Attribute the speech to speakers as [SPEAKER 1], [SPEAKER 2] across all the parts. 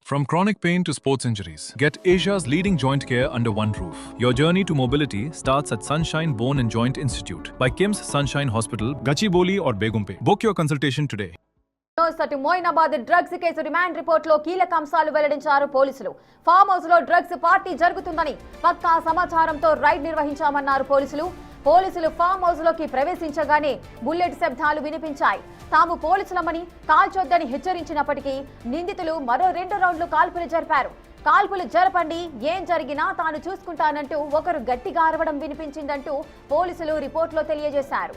[SPEAKER 1] From chronic pain to sports injuries, get Asia's leading joint care under one roof. Your journey to mobility starts at Sunshine Bone and Joint Institute by Kim's Sunshine Hospital, Gachibowli or Begumpe. Book your consultation today.
[SPEAKER 2] అటు Moinabad drugs case remand report లో కీలక అంశాలు వెల్లడించారు పోలీసులు. Farm house లో drugs party జరుగుతుందని పక్కా సమాచారంతో ride నిర్వహించామన్నారు పోలీసులు ఫామ్ హౌస్ లోకి ప్రవేశించగానే బుల్లెట్ శబ్దాలు వినిపించాయి. తాము పోలీసులమని కాల్చొద్దని హెచ్చరించినప్పటికీ నిందితులు మరో 2 రౌండ్లు కాల్పులు జరిపారు. కాల్పులు జరపండి, ఏం జరిగినా తాను చూసుకుంటానంటూ ఒకరు గట్టిగా అరవడం వినిపించిందంటూ పోలీసులు రిపోర్టులో తెలియజేశారు.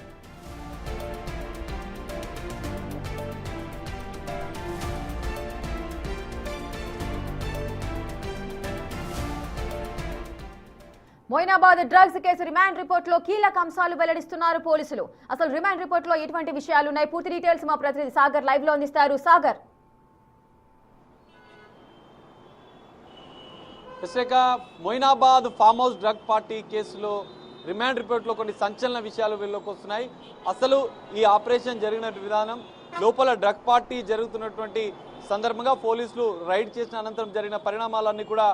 [SPEAKER 2] Moinabad drugs case remand report లో కీలక అంశాలు వెల్లడిస్తున్నారు పోలీసులు. అసలు రిమాండ్ రిపోర్ట్ లో ఎటువంటి విషయాలు ఉన్నాయి, పూర్తి డీటెయిల్స్ మా ప్రతినిధి సాగర్ లైవ్ లో అందిస్తారు. Sagar.
[SPEAKER 3] Moinabad farm house drug party కేసులో రిమాండ్ రిపోర్ట్ లో కొన్ని సంచలన విషయాలు వెలుగులోకి వస్తున్నాయి. అసలు ఈ ఆపరేషన్ జరిగిన విధానం, లోపల డ్రగ్ పార్టీ జరుగుతున్నటువంటి సందర్భంగా పోలీసులు రైడ్ చేసిన అనంతరం జరిగిన పరిణామాలన్నీ కూడా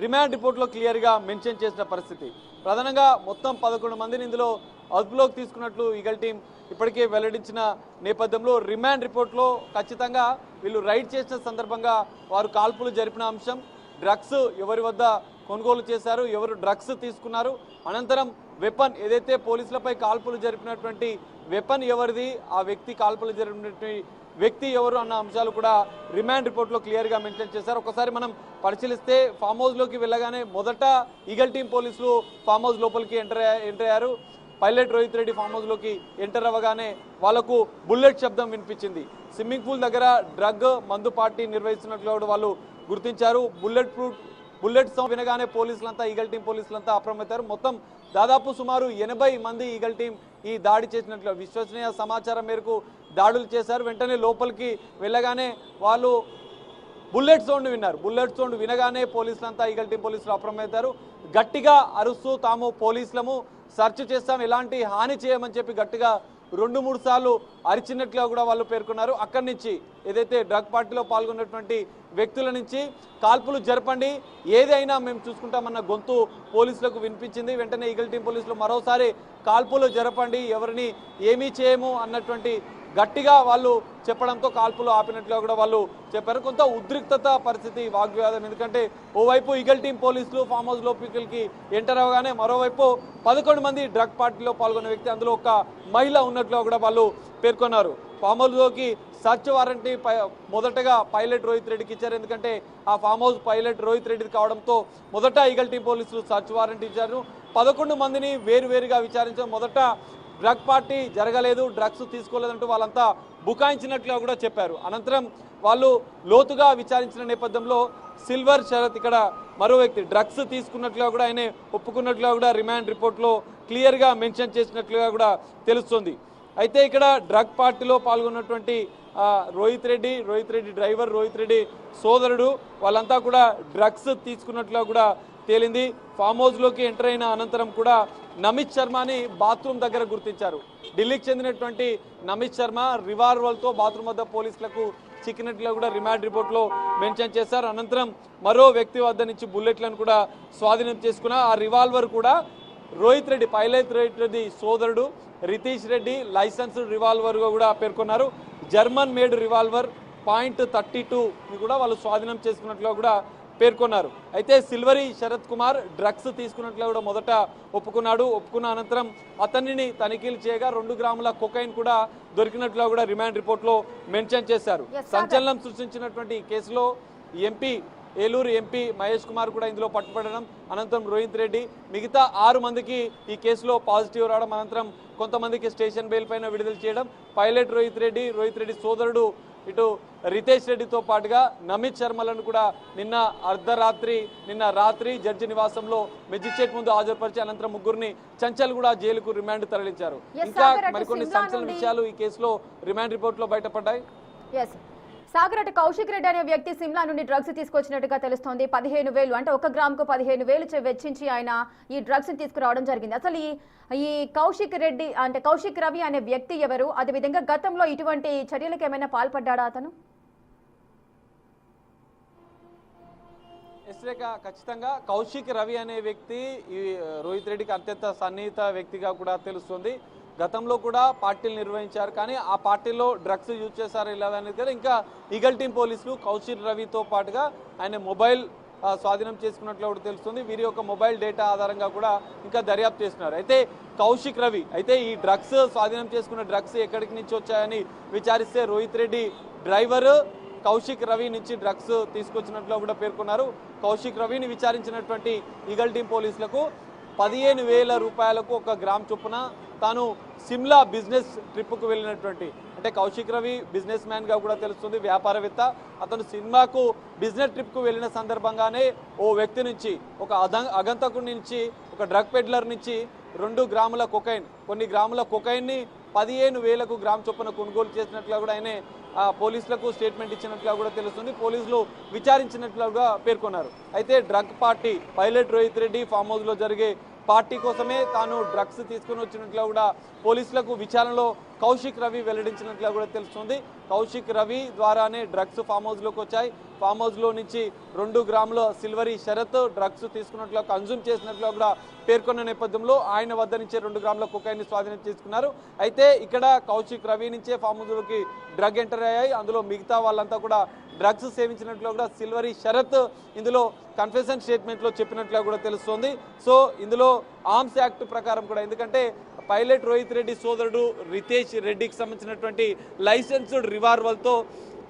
[SPEAKER 3] రిమాండ్ రిపోర్ట్లో క్లియర్గా మెన్షన్ చేసిన పరిస్థితి. ప్రధానంగా మొత్తం 11 మందిని ఇందులో అదుపులోకి తీసుకున్నట్లు ఈగల్ టీం ఇప్పటికే వెల్లడించిన నేపథ్యంలో రిమాండ్ రిపోర్ట్లో ఖచ్చితంగా వీళ్ళు రైడ్ చేసిన సందర్భంగా వారు కాల్పులు జరిపిన అంశం, డ్రగ్స్ ఎవరి వద్ద కొనుగోలు చేశారు, ఎవరు డ్రగ్స్ తీసుకున్నారు, అనంతరం వెపన్ ఏదైతే పోలీసులపై కాల్పులు జరిపినటువంటి వెపన్ ఎవరిది, ఆ వ్యక్తి కాల్పులు జరిపినటువంటి వ్యక్తి ఎవరు అన్న అంశాలు కూడా రిమాండ్ రిపోర్ట్లో క్లియర్గా మెన్షన్ చేశారు. ఒకసారి మనం పరిశీలిస్తే ఫామ్ హౌస్లోకి వెళ్ళగానే మొదట ఈగల్ టీం పోలీసులు ఫామ్ హౌస్ లోపలికి ఎంటర్ అయ్యారు. పైలట్ రోహిత్ రెడ్డి ఫామ్ హౌస్లోకి ఎంటర్ అవ్వగానే వాళ్లకు బుల్లెట్ శబ్దం వినిపించింది. స్విమ్మింగ్ పూల్ దగ్గర డ్రగ్ మందు పార్టీ నిర్వహిస్తున్నట్లు కూడా వాళ్ళు గుర్తించారు. బుల్లెట్ సౌండ్ వినగానే పోలీసులంతా ఈగల్ టీం పోలీసులంతా అప్రమత్తారు. మొత్తం దాదాపు సుమారు 80 మంది ఈగల్ టీం ఈ దాడి చేసినట్లు విశ్వసనీయ సమాచారం మేరకు దాడులు చేశారు. వెంటనే లోపలికి వెళ్ళగానే వాళ్ళు బుల్లెట్ సౌండ్ విన్నారు. బుల్లెట్ సౌండ్ వినగానే పోలీసులంతా ఈగల్ టీం పోలీసులు అప్రమత్తారు. గట్టిగా అరుస్తూ తాము పోలీసులము సెర్చ్ చేస్తాం, ఎలాంటి హాని చేయమని చెప్పి గట్టిగా 2-3 సార్లు అరిచినట్లుగా కూడా వాళ్ళు పేర్కొన్నారు. అక్కడి నుంచి ఏదైతే డ్రగ్ పార్టీలో పాల్గొన్నటువంటి వ్యక్తుల నుంచి కాల్పులు జరపండి, ఏదైనా మేము చూసుకుంటామన్న గొంతు పోలీసులకు వినిపించింది. వెంటనే ఈగల్ టీం పోలీసులు మరోసారి కాల్పులు జరపండి, ఎవరిని ఏమీ చేయము అన్నటువంటి గట్టిగా వాళ్ళు చెప్పడంతో కాల్పులు ఆపినట్లుగా కూడా వాళ్ళు చెప్పారు. కొంత ఉద్రిక్తత పరిస్థితి, వాగ్వివాదం. ఎందుకంటే ఓవైపు ఈగల్ టీం పోలీసులు ఫామ్ హౌస్ లోపలికి ఎంటర్ అవగానే మరోవైపు 11 మంది డ్రగ్ పార్టీలో పాల్గొన్న వ్యక్తి, అందులో ఒక మహిళ ఉన్నట్లుగా కూడా వాళ్ళు పేర్కొన్నారు. ఫామ్ హౌస్లోకి సర్చ్ వారెంట్ మొదటగా పైలట్ రోహిత్ రెడ్డికి ఇచ్చారు. ఎందుకంటే ఆ ఫామ్ హౌస్ పైలట్ రోహిత్ రెడ్డిది కావడంతో మొదట ఈగల్ టీం పోలీసులు సర్చ్ వారెంట్ ఇచ్చారు. 11 మందిని వేరువేరుగా విచారించారు. మొదట డ్రగ్ పార్టీ జరగలేదు, డ్రగ్స్ తీసుకోలేదంటూ వాళ్ళంతా బుకాయించినట్లుగా కూడా చెప్పారు. అనంతరం వాళ్ళు లోతుగా విచారించిన నేపథ్యంలో సిల్వర్ శరత్, ఇక్కడ మరో వ్యక్తి డ్రగ్స్ తీసుకున్నట్లుగా కూడా ఆయన ఒప్పుకున్నట్లుగా కూడా రిమాండ్ రిపోర్ట్లో క్లియర్గా మెన్షన్ చేసినట్లుగా కూడా తెలుస్తుంది. అయితే ఇక్కడ డ్రగ్ పార్టీలో పాల్గొన్నటువంటి రోహిత్ రెడ్డి డ్రైవర్, రోహిత్ రెడ్డి సోదరుడు, వాళ్ళంతా కూడా డ్రగ్స్ తీసుకున్నట్లుగా కూడా తేలింది. ఫామ్ హౌస్లోకి ఎంటర్ అయిన అనంతరం కూడా నమిత్ శర్మని బాత్రూమ్ దగ్గర గుర్తించారు. ఢిల్లీకి చెందినటువంటి నమిత్ శర్మ రివాల్వర్తో బాత్రూమ్ వద్ద పోలీసులకు చిక్కినట్లు కూడా రిమాండ్ రిపోర్ట్లో మెన్షన్ చేశారు. అనంతరం మరో వ్యక్తి వద్ద నుంచి బుల్లెట్లను కూడా స్వాధీనం చేసుకున్న ఆ రివాల్వర్ కూడా రోహిత్ రెడ్డి, పైలట్ రోహిత్ రెడ్డి సోదరుడు రితీష్ రెడ్డి లైసెన్స్డ్ రివాల్వర్గా కూడా పేర్కొన్నారు. జర్మన్ మేడ్ రివాల్వర్ .32 కూడా వాళ్ళు స్వాధీనం చేసుకున్నట్లుగా కూడా పేర్కొన్నారు. అయితే సిల్వరి శరత్ కుమార్ డ్రగ్స్ తీసుకున్నట్లు కూడా మొదట ఒప్పుకున్న అనంతరం అతనిని తనిఖీలు చేయగా 2 గ్రాముల కొకైన్ కూడా దొరికినట్లుగా కూడా రిమాండ్ రిపోర్ట్లో మెన్షన్ చేశారు. సంచలనం సృష్టించినటువంటి ఈ కేసులో ఏలూరు ఎంపీ మహేష్ కుమార్ కూడా ఇందులో పట్టుబడడం, అనంతరం రోహిత్ రెడ్డి, మిగతా 6 మందికి ఈ కేసులో పాజిటివ్ రావడం, అనంతరం కొంతమందికి స్టేషన్ బెయిల్ పైన విడుదల చేయడం, పైలట్ రోహిత్ రెడ్డి సోదరుడు ఇటు రితేష్ రెడ్డితో పాటుగా నమిత్ శర్మలను కూడా నిన్న రాత్రి జడ్జి నివాసంలో మెజిస్ట్రేట్ ముందు హాజరుపరిచి అనంతరం ముగ్గురిని చంచల్గూడ జైలుకు రిమాండ్ తరలించారు. ఇంకా మరికొన్ని సంచలన విషయాలు ఈ కేసులో రిమాండ్ రిపోర్ట్లో బయటపడ్డాయి.
[SPEAKER 2] సాగర్, అటు కౌశిక్ రెడ్డి అనే వ్యక్తి సిమ్లా నుండి డ్రగ్స్ తీసుకొచ్చినట్టుగా తెలుస్తోంది. 15,000 అంటే 1 గ్రాముకు 15,000 వెచ్చించి ఆయన ఈ డ్రగ్స్ తీసుకురావడం జరిగింది. అసలు ఈ కౌశిక్ రవి అనే వ్యక్తి ఎవరు, అదేవిధంగా గతంలో ఇటువంటి చర్యలకు ఏమైనా పాల్పడ్డాడా అతను?
[SPEAKER 3] ఎస్రేఖ ఖచ్చితంగా కౌశిక్ రవి అనే వ్యక్తి ఈ రోహిత్ రెడ్డికి అత్యంత సన్నిహిత వ్యక్తిగా కూడా తెలుస్తుంది. గతంలో కూడా పార్టీలు నిర్వహించారు, కానీ ఆ పార్టీలో డ్రగ్స్ యూజ్ చేశారు లేదనేది కదా. ఇంకా ఈగల్ టీం పోలీసులు కౌశిక్ రవితో పాటుగా ఆయన మొబైల్ స్వాధీనం చేసుకున్నట్లు కూడా తెలుస్తుంది. వీరి యొక్క మొబైల్ డేటా ఆధారంగా కూడా ఇంకా దర్యాప్తు చేస్తున్నారు. అయితే కౌశిక్ రవి అయితే ఈ డ్రగ్స్ స్వాధీనం చేసుకున్న డ్రగ్స్ ఎక్కడికి నుంచి వచ్చాయని విచారిస్తే రోహిత్ రెడ్డి డ్రైవర్ కౌశిక్ రవి నుంచి డ్రగ్స్ తీసుకొచ్చినట్లు కూడా పేర్కొన్నారు. కౌశిక్ రవిని విచారించినటువంటి ఈగల్ టీం పోలీసులకు 15,000 రూపాయలకు 1 గ్రామ్ చొప్పున తాను సిమ్లా బిజినెస్ ట్రిప్కు వెళ్ళినటువంటి, అంటే కౌశిక్ రవి బిజినెస్ మ్యాన్గా కూడా తెలుస్తుంది, వ్యాపారవేత్త. అతను సినిమాకు బిజినెస్ ట్రిప్కు వెళ్ళిన సందర్భంగానే ఓ వ్యక్తి నుంచి, ఒక అగంతకుడి నుంచి, ఒక డ్రగ్ పెడ్లర్ నుంచి 2 గ్రాముల కొకైన్, కొన్ని గ్రాముల కొకైన్ని 15,000కు గ్రామ్ చొప్పున కొనుగోలు చేసినట్లుగా కూడా ఆయన పోలీసులకు స్టేట్మెంట్ ఇచ్చినట్లుగా కూడా తెలుస్తుంది. పోలీసులు విచారించినట్లుగా పేర్కొన్నారు. అయితే drug party pilot Rohit Reddy farm హౌస్లో జరిగే పార్టీ కోసమే తాను డ్రగ్స్ తీసుకుని వచ్చినట్లుగా కూడా పోలీసులకు విచారణలో కౌశిక్ రవి వెల్లడించినట్లుగా కూడా తెలుస్తుంది. కౌశిక్ రవి ద్వారానే డ్రగ్స్ ఫామ్ హౌస్లోకి వచ్చాయి. ఫామ్ హౌస్లో నుంచి 2 గ్రాముల సిల్వరీ షరత్ డ్రగ్స్ తీసుకున్నట్లుగా, కన్జ్యూమ్ చేసినట్లుగా కూడా పేర్కొన్న నేపథ్యంలో ఆయన వద్ద నుంచే 2 గ్రాముల కొకైన్ స్వాధీనం చేసుకున్నారు. అయితే ఇక్కడ కౌశిక్ రవి నుంచే ఫామ్ హౌస్లోకి డ్రగ్ ఎంటర్ అయ్యాయి. అందులో మిగతా వాళ్ళంతా కూడా డ్రగ్స్ సేవించినట్లు కూడా సిల్వరీ షరత్ ఇందులో కన్ఫెషన్ స్టేట్మెంట్లో చెప్పినట్లుగా కూడా తెలుస్తోంది. సో ఇందులో ఆర్మ్స్ యాక్ట్ ప్రకారం కూడా, ఎందుకంటే పైలట్ రోహిత్ రెడ్డి సోదరుడు రితేష్ రెడ్డికి సంబంధించినటువంటి లైసెన్స్డ్ రివాల్వర్తో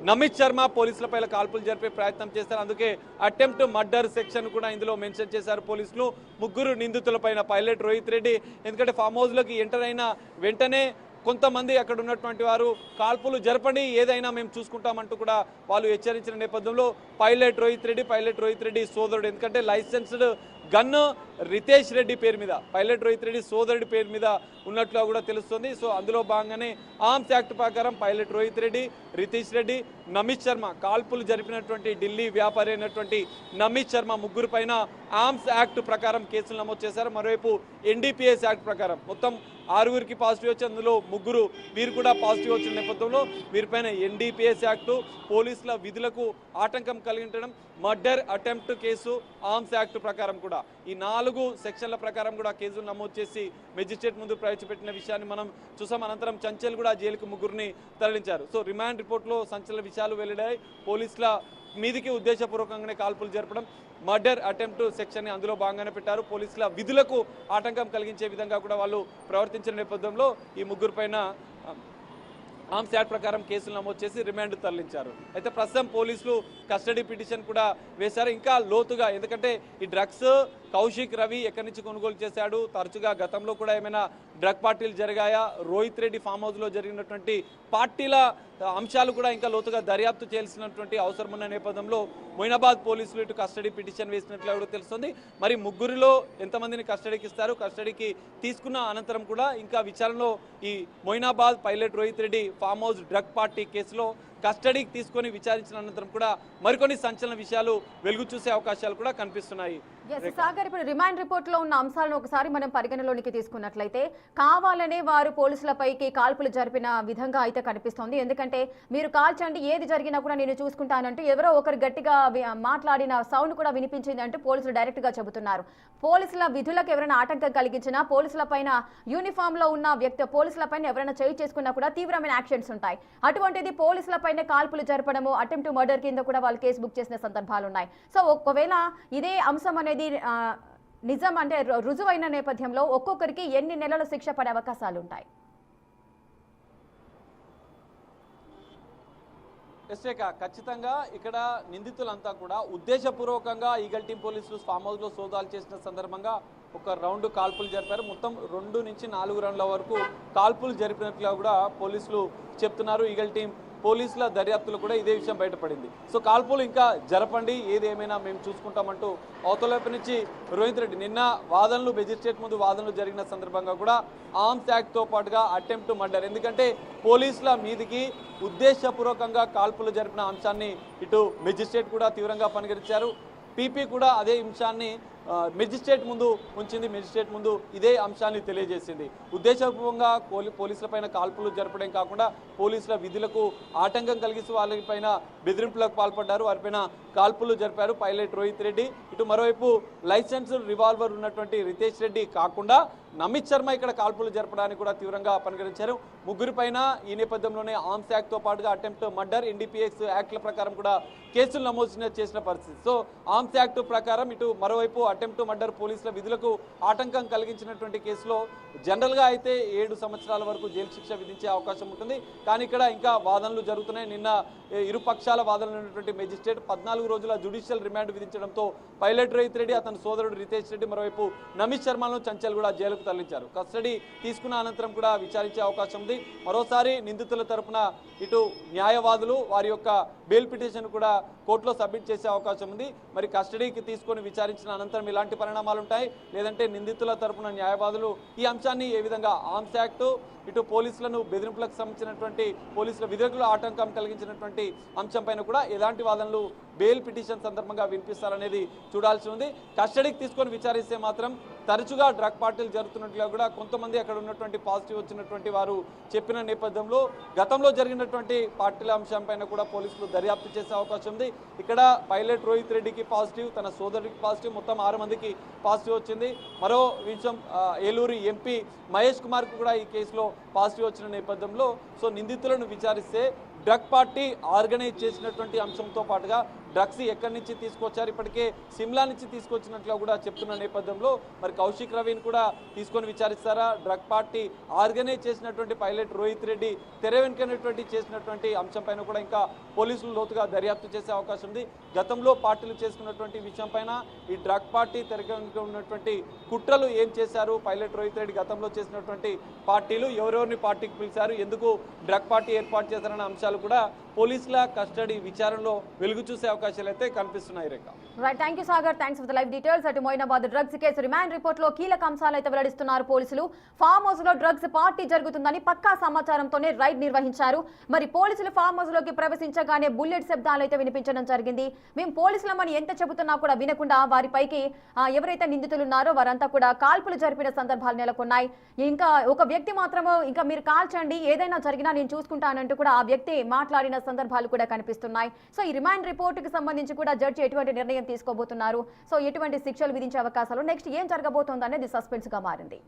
[SPEAKER 3] నమిత్ శర్మ పోలీసులపై కాల్పులు జరిపే ప్రయత్నం చేస్తారు. అందుకే అటెంప్ట్ మర్డర్ సెక్షన్ కూడా ఇందులో మెన్షన్ చేశారు పోలీసులు. 3 నిందితులపైన పైలట్ రోహిత్ రెడ్డి, ఎందుకంటే ఫామ్ హౌస్లోకి ఎంటర్ అయిన వెంటనే కొంతమంది అక్కడ ఉన్నటువంటి వారు కాల్పులు జరపండి, ఏదైనా మేము చూసుకుంటామంటూ కూడా వాళ్ళు హెచ్చరించిన నేపథ్యంలో పైలట్ రోహిత్ రెడ్డి సోదరుడు, ఎందుకంటే లైసెన్స్డ్ గన్ రితేష్ రెడ్డి పేరు మీద, పైలట్ రోహిత్ రెడ్డి సోదరుడి పేరు మీద ఉన్నట్లుగా కూడా తెలుస్తుంది. సో అందులో భాగంగానే ఆర్మ్స్ యాక్ట్ ప్రకారం పైలట్ రోహిత్ రెడ్డి, రితేష్ రెడ్డి, నమిత్ శర్మ, కాల్పులు జరిపినటువంటి ఢిల్లీ వ్యాపారి అయినటువంటి నమిత్ శర్మ, 3 పైన ఆర్మ్స్ యాక్ట్ ప్రకారం కేసులు నమోదు చేశారు. మరోవైపు ఎన్డీపీఎస్ యాక్ట్ ప్రకారం మొత్తం 6గురికి పాజిటివ్ వచ్చి అందులో 3 వీరు కూడా పాజిటివ్ వచ్చిన నేపథ్యంలో వీరిపైన ఎన్డీపీఎస్ యాక్టు, పోలీసుల విధులకు ఆటంకం కలిగించడం, murder attempt case, arms act ప్రకారం కూడా ఈ 4 సెక్షన్ల ప్రకారం కూడా కేసులు నమోదు చేసి మెజిస్ట్రేట్ ముందు ప్రవేశపెట్టిన విషయాన్ని మనం చూసాం. అనంతరం చంచల్ కూడా జైలుకు 3 తరలించారు. సో రిమాండ్ రిపోర్ట్లో సంచలన విషయాలు వెల్లడాయి. పోలీసుల మీదికి ఉద్దేశపూర్వకంగానే కాల్పులు జరపడం, మర్డర్ అటెంప్ట్ సెక్షన్ అందులో భాగంగానే పెట్టారు. పోలీసుల విధులకు ఆటంకం కలిగించే విధంగా కూడా వాళ్ళు ప్రవర్తించిన నేపథ్యంలో ఈ 3 పైన ఆర్మ్స్ యాక్ట్ ప్రకారం కేసులు నమోదు చేసి రిమాండ్ తరలించారు. అయితే ప్రస్తుతం పోలీసులు కస్టడీ పిటిషన్ కూడా వేశారు. ఇంకా లోతుగా, ఎందుకంటే ఈ డ్రగ్స్ కౌశిక్ రవి ఎక్కడి నుంచి కొనుగోలు చేశాడు, తరచుగా గతంలో కూడా ఏమైనా డ్రగ్ పార్టీలు జరిగాయా, రోహిత్ రెడ్డి ఫామ్ హౌస్లో జరిగినటువంటి పార్టీల అంశాలు కూడా ఇంకా లోతుగా దర్యాప్తు చేయాల్సినటువంటి అవసరం ఉన్న నేపథ్యంలో మొయినాబాద్ పోలీసులు ఇటు కస్టడీ పిటిషన్ వేసినట్లు కూడా తెలుస్తుంది. మరి 3లో ఎంతమందిని కస్టడీకి ఇస్తారు, కస్టడీకి తీసుకున్న అనంతరం కూడా ఇంకా విచారణలో ఈ Moinabad pilot Rohit Reddy farm house drug party కేసులో కస్టడీకి తీసుకొని విచారించిన అనంతరం కూడా మరికొన్ని సంచలన విషయాలు వెలుగు చూసే అవకాశాలు కూడా కనిపిస్తున్నాయి.
[SPEAKER 2] సాగర్, ఇప్పుడు రిమాండ్ రిపోర్ట్ లో ఉన్న అంశాలను ఒకసారి మనం పరిగణలోనికి తీసుకున్నట్లయితే కావాలనే వారు పోలీసులపైకి కాల్పులు జరిపిన విధంగా అయితే కనిపిస్తోంది. ఎందుకంటే మీరు కాల్చండి, ఏది జరిగినా కూడా నేను చూసుకుంటానంటూ ఎవరో ఒకరు గట్టిగా మాట్లాడిన సౌండ్ కూడా వినిపించింది అంటూ పోలీసులు డైరెక్ట్ గా చెబుతున్నారు. పోలీసుల విధులకు ఎవరైనా ఆటంకం కలిగించినా, పోలీసుల పైన యూనిఫామ్ లో ఉన్న వ్యక్తి పోలీసుల పైన ఎవరైనా చేయి చేసుకున్నా కూడా తీవ్రమైన యాక్షన్స్ ఉంటాయి. అటువంటిది పోలీసుల పైన కాల్పులు జరపడము, అటెంప్ట్ మర్డర్ కింద కూడా వాళ్ళు కేసు బుక్ చేసిన సందర్భాలు ఉన్నాయి. సో ఒకవేళ ఇదే అంశం అనేది నిజం అంటే రుజువైన నేపథ్యంలో ఒక్కొక్కరికి ఎన్ని నెలల శిక్ష పడే అవకాశాలు ఉంటాయి?
[SPEAKER 3] ఖచ్చితంగా ఇక్కడ నిందితులంతా కూడా ఉద్దేశపూర్వకంగా ఈగల్ టీం పోలీసులు ఫామ్ హౌస్ లో సోదాలు చేసిన సందర్భంగా ఒక రౌండ్ కాల్పులు జరిపారు. మొత్తం 2 నుంచి 4 రౌండ్ల వరకు కాల్పులు జరిపినట్లుగా కూడా పోలీసులు చెప్తున్నారు. ఈగల్ టీం పోలీసుల దర్యాప్తులు కూడా ఇదే విషయం బయటపడింది. సో కాల్పులు ఇంకా జరపండి, ఏదేమైనా మేము చూసుకుంటామంటూ అవతల వైపు నుంచి రోహిత్ రెడ్డి నిన్న వాదనలు మెజిస్ట్రేట్ ముందు వాదనలు జరిగిన సందర్భంగా కూడా ఆర్మ్స్ యాక్ట్తో పాటుగా అటెంప్ట్ మర్డర్, ఎందుకంటే పోలీసుల మీదికి ఉద్దేశపూర్వకంగా కాల్పులు జరిపిన అంశాన్ని ఇటు మెజిస్ట్రేట్ కూడా తీవ్రంగా పరిగణించారు. పీపీ కూడా అదే అంశాన్ని మెజిస్ట్రేట్ ముందు ఉంచింది. మెజిస్ట్రేట్ ముందు ఇదే అంశాన్ని తెలియజేసింది. ఉద్దేశపూర్వకంగా పోలీసులపైన కాల్పులు జరపడం కాకుండా పోలీసుల విధులకు ఆటంకం కలిగిస్తూ వాళ్ళపైన బెదిరింపులకు పాల్పడ్డారు. వారిపైన కాల్పులు జరిపారు పైలట్ రోహిత్ రెడ్డి. ఇటు మరోవైపు లైసెన్స్ రివాల్వర్ ఉన్నటువంటి రితేష్ రెడ్డి కాకుండా నమిత్ శర్మ ఇక్కడ కాల్పులు జరపడానికి కూడా తీవ్రంగా పరిగణించారు. ముగ్గురి పైన ఈ నేపథ్యంలోనే ఆర్మ్స్ యాక్ట్ తో పాటుగా అటెంప్ట్ మర్డర్, ఎన్డీపీఎస్ యాక్ట్ల ప్రకారం కూడా కేసులు నమోదు చేసిన పరిస్థితి. సో ఆర్మ్స్ యాక్ట్ ప్రకారం ఇటు మరోవైపు అటెంప్ట్ మర్డర్ పోలీసుల విధులకు ఆటంకం కలిగించినటువంటి కేసులో జనరల్గా అయితే 7 సంవత్సరాల వరకు జైలు శిక్ష విధించే అవకాశం ఉంటుంది. కానీ ఇక్కడ ఇంకా వాదనలు జరుగుతున్నాయి. నిన్న ఇరు పక్షాల వాదనలు ఉన్నటువంటి మెజిస్ట్రేట్ 14 రోజుల జ్యుడిషియల్ రిమాండ్ విధించడంతో పైలట్ రోహిత్ రెడ్డి, అతని సోదరుడు రితేష్ రెడ్డి, మరోవైపు నమిత్ శర్మను చంచల్ కూడా జైలుకు తరలించారు. కస్టడీ తీసుకున్న అనంతరం కూడా విచారించే అవకాశం ఉంది. మరోసారి నిందితుల తరపున ఇటు న్యాయవాదులు వారి యొక్క బెయిల్ పిటిషన్ కూడా కోర్టులో సబ్మిట్ చేసే అవకాశం ఉంది. మరి కస్టడీకి తీసుకొని విచారించిన అనంతరం ఇలాంటి పరిణామాలు ఉంటాయి, లేదంటే నిందితుల తరపున న్యాయవాదులు ఈ అంశాన్ని ఏ విధంగా ఆర్మ్స్ యాక్ట్, ఇటు పోలీసులను బెదిరింపులకు సంబంధించినటువంటి పోలీసుల విధులకు ఆటంకం కలిగించినటువంటి అంశంపైన కూడా ఎలాంటి వాదనలు బెయిల్ పిటిషన్ సందర్భంగా వినిపిస్తారనేది చూడాల్సి ఉంది. కస్టడీకి తీసుకొని విచారిస్తే మాత్రం తరచుగా డ్రగ్ పార్టీలు జరుగుతున్నట్లుగా కూడా కొంతమంది అక్కడ ఉన్నటువంటి పాజిటివ్ వచ్చినటువంటి వారు చెప్పిన నేపథ్యంలో గతంలో జరిగినటువంటి పార్టీల అంశంపైన కూడా పోలీసులు దర్యాప్తు చేసే అవకాశం ఉంది. ఇక్కడ పైలట్ రోహిత్ రెడ్డికి పాజిటివ్, తన సోదరుడికి పాజిటివ్, మొత్తం 6 మందికి పాజిటివ్ వచ్చింది. మరో విషయం ఏలూరు ఎంపీ మహేష్ కుమార్కు కూడా ఈ కేసులో పాజిటివ్ వచ్చిన నేపథ్యంలో సో నిందితులను విచారిస్తే డ్రగ్ పార్టీ ఆర్గనైజ్ చేసినటువంటి అంశంతో పాటుగా డ్రగ్స్ ఎక్కడి నుంచి తీసుకొచ్చారు, ఇప్పటికే సిమ్లా నుంచి తీసుకొచ్చినట్లు కూడా చెప్తున్న నేపథ్యంలో మరి కౌశిక్ రవిని కూడా తీసుకొని విచారిస్తారా? డ్రగ్ పార్టీ ఆర్గనైజ్ చేసినటువంటి పైలట్ రోహిత్ రెడ్డి తెర వెనుకైనటువంటి చేసినటువంటి అంశంపైన కూడా ఇంకా పోలీసులు లోతుగా దర్యాప్తు చేసే అవకాశం ఉంది. గతంలో పార్టీలు చేసుకున్నటువంటి విషయం పైన ఈ డ్రగ్ పార్టీ తెర వెనుక ఉన్నటువంటి కుట్రలు ఏం చేశారు, పైలట్ రోహిత్ రెడ్డి గతంలో చేసినటువంటి పార్టీలు ఎవరెవరిని పార్టీకి పిలిచారు, ఎందుకు డ్రగ్ పార్టీ ఏర్పాటు చేశారన్న అంశాలు కూడా పోలీసుల కస్టడీ విచారణలో వెలుగు చూసే అవకాశాలు అయితే కనిపిస్తున్నాయి. Rekha
[SPEAKER 2] right, thank you Sagar, thanks for the live details. అటు Moinabad drugs case remand report లో కీలక అంశాలు అయితే వెల్లడిస్తున్నారు పోలీసులు. ఫామ్ హౌస్ లో డ్రగ్స్ పార్టీ జరుగుతుందని పక్కా సమాచారంతోనే రైడ్ నిర్వహించారు. మరి పోలీసులు ఫామ్ హౌస్ లోకి ప్రవేశించగానే బుల్లెట్ శబ్దాలు అయితే వినిపించడం జరిగింది. మేము పోలీసులమని ఎంత చెబుతున్నా కూడా వినకుండా వారిపైకి ఎవరైతే నిందితులు ఉన్నారో వారంతా కూడా కాల్పులు జరిపిన సందర్భాలు నెలకొన్నాయి. ఇంకా ఒక వ్యక్తి మాత్రము ఇంకా మీరు కాల్చండి, ఏదైనా జరిగినా నేను చూసుకుంటానంటూ కూడా ఆ వ్యక్తి మాట్లాడిన సందర్భాలు కూడా కనిపిస్తున్నాయి. సో ఈ రిమాండ్ రిపోర్టుకి సంబంధించి కూడా జడ్జి ఎటువంటి నిర్ణయం తీసుకోబోతున్నారు, సో ఎటువంటి శిక్షలు విధించే అవకాశాలు, నెక్స్ట్ ఏం జరగబోతోంది అనేది సస్పెన్స్ గా మారింది.